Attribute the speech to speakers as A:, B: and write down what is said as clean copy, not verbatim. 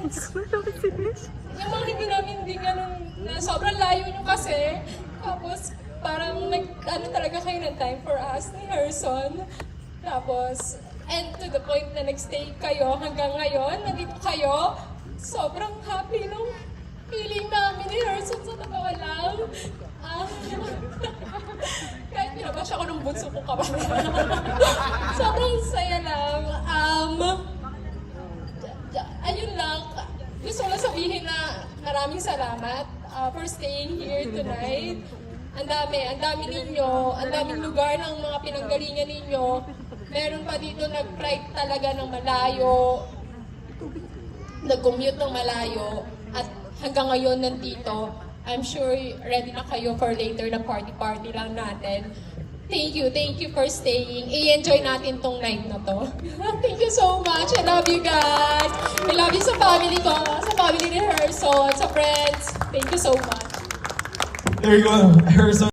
A: friends. Yung mga hindi namin hindi ganun, na sobrang layo nyo kasi. Tapos, parang ano talaga kayo ng time for us ni Herson. Tapos, and to the point na nagstay kayo hanggang ngayon, nandito kayo. Sobrang happy nung feeling namin ni Herson sa totoo lang. Kahit pinabash ako ng bunso ko kapatid. Sobrang saya lang. Ayun lang. Gusto ko lang sabihin na maraming salamat for staying here tonight. Ang dami ninyo, ang daming lugar ng mga pinanggalingan ninyo. Meron pa dito nag-flight talaga ng malayo, nag-commute ng malayo, at hanggang ngayon nandito. I'm sure ready na kayo for later na party lang natin. Thank you for staying. I-enjoy natin tong night na to. Thank you so much. I love you guys. I love you sa family ko, sa family ni Herson, sa friends. Thank you so much.
B: There you go, Harrison.